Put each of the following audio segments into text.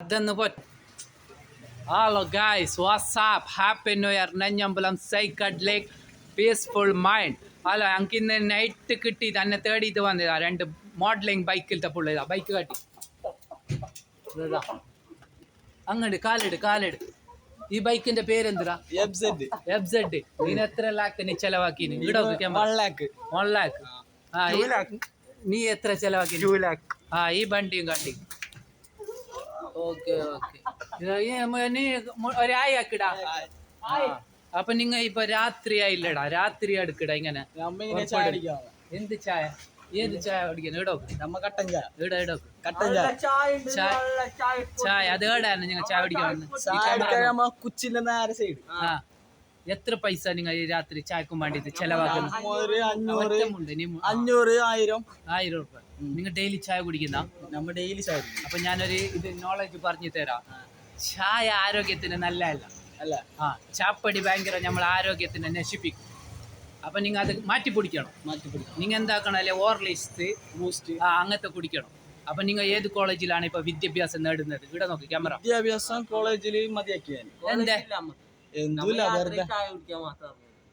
Then what? Hello guys, what's up? Happy New Year. Nanjambalam Sacred Lake, peaceful mind. Hello, ankinne night കിട്ടി തന്നെ തേടിയിട്ട് വന്നതാ രണ്ട് modelling ബൈക്കിലത്തെ പുള്ളിതാ bike കാട്ടി അങ്ങോട്ട് കാലെട് ഈ ബൈക്കിന്റെ പേരെന്തിരാ? FZ. നീന് എത്ര ലാക്ക് നീ ചെലവാക്കി? 1 lakh. നീ എത്ര ചെലവാക്കി? 2 lakh. ഈ വണ്ടിയും കാട്ടി. ഓക്കെ നീ ഒരായിടാ. അപ്പൊ നിങ്ങ ഇപ്പൊ രാത്രി ആയില്ലടാ, രാത്രി എടുക്കടാ ഇങ്ങനെ. എന്ത് ചായ? ഏത് ചായ കുടിക്കണം? ചായ അത് ഏടാണ് നിങ്ങൾ ചായ കുടിക്കാൻ? എത്ര പൈസ നിങ്ങൾ ഈ രാത്രി ചായക്കും വേണ്ടിട്ട് ചെലവാക്കുന്നു? 1000 രൂപ. നിങ്ങൾ ഡെയിലി ചായ കുടിക്കുന്ന? നമ്മ ഡെയിലി ചായ. അപ്പൊ ഞാനൊരു ഇത് നോളജ് പറഞ്ഞു തരാം. ചായ ആരോഗ്യത്തിന് നല്ലതല്ല. ചാപ്പടി ഭയങ്കര നമ്മളെ ആരോഗ്യത്തിന് നശിപ്പിക്കും. അപ്പൊ നിങ്ങൾ അത് മാറ്റി പിടിക്കണം. നിങ്ങൾ എന്താക്കണം? അല്ലെ ഓർലിസ്റ്റ്, ബൂസ്റ്റ് അങ്ങനത്തെ കുടിക്കണം. അപ്പൊ നിങ്ങൾ ഏത് കോളേജിലാണ് ഇപ്പൊ വിദ്യാഭ്യാസം നേടുന്നത്? ഇവിടെ നോക്ക് ക്യാമറ. വിദ്യാഭ്യാസം കോളേജിൽ മതിയാക്കി.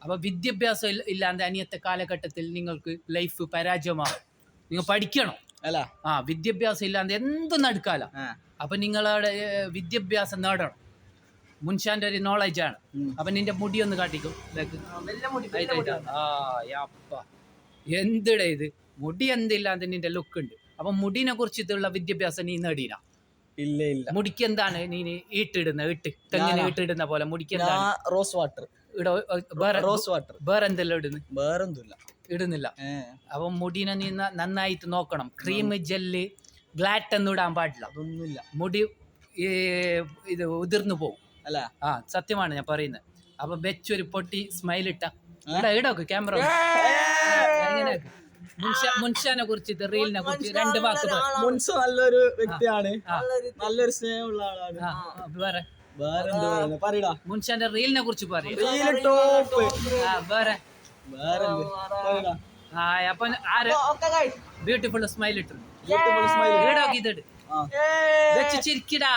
അപ്പൊ വിദ്യാഭ്യാസം ഇല്ലാതെ അനിയത്തെ കാലഘട്ടത്തിൽ നിങ്ങൾക്ക് ലൈഫ് പരാജയമാകും. നിങ്ങൾ പഠിക്കണം. വിദ്യാഭ്യാസം ഇല്ലാതെ എന്തും നടക്കാല. അപ്പൊ നിങ്ങളുടെ വിദ്യാഭ്യാസം നേടണം. മുൻഷാന്റെ ഒരു നോളജാണ്. അപ്പൊ നിന്റെ മുടി ഒന്ന് കാട്ടിക്കും. എന്തിടേ ഇത് മുടി എന്തില്ലാതെ നിന്റെ ലുക്ക് ഉണ്ട്. അപ്പൊ മുടിനെ കുറിച്ചിട്ടുള്ള വിദ്യാഭ്യാസം നീ നേടിയില്ല. ഇല്ല. മുടിക്ക് എന്താണ് നീ തെങ്ങിന് ഇട്ടിടുന്ന പോലെ മുടിക്ക് എന്താണ്? Rose water. വേറെ എന്തെല്ലാം ഇടുന്നില്ല. അപ്പൊ മുടിനെ നീ നന്നായിട്ട് നോക്കണം. ക്രീം, ജെല്ല്, ഗ്ലാറ്റ് ഒന്നും ഇടാൻ പാടില്ല. അതൊന്നുമില്ല. മുടി ഇത് ഉതിർന്നു പോകും. സത്യമാണ് ഞാൻ പറയുന്നത്. അപ്പൊ വെച്ചൊരു പൊട്ടി സ്മൈൽ ഇടോക്ക് ക്യാമറ. മുൻഷാനെ കുറിച്ച് റീലിനെ കുറിച്ച് 2 വാക്ക്. മുൻഷ നല്ലൊരു വ്യക്തിയാണ്, നല്ലൊരു സ്നേഹമുള്ള ആളാണ്. വേറെ മുൻഷാന്റെ റീലിനെ കുറിച്ച് പറയും. വേറെ അപ്പൊ ബ്യൂട്ടിഫുൾ സ്മൈൽ ഇട്ടു. ഇടോക്ക് ഇതിട് വെച്ച് ചിരിക്കടാ.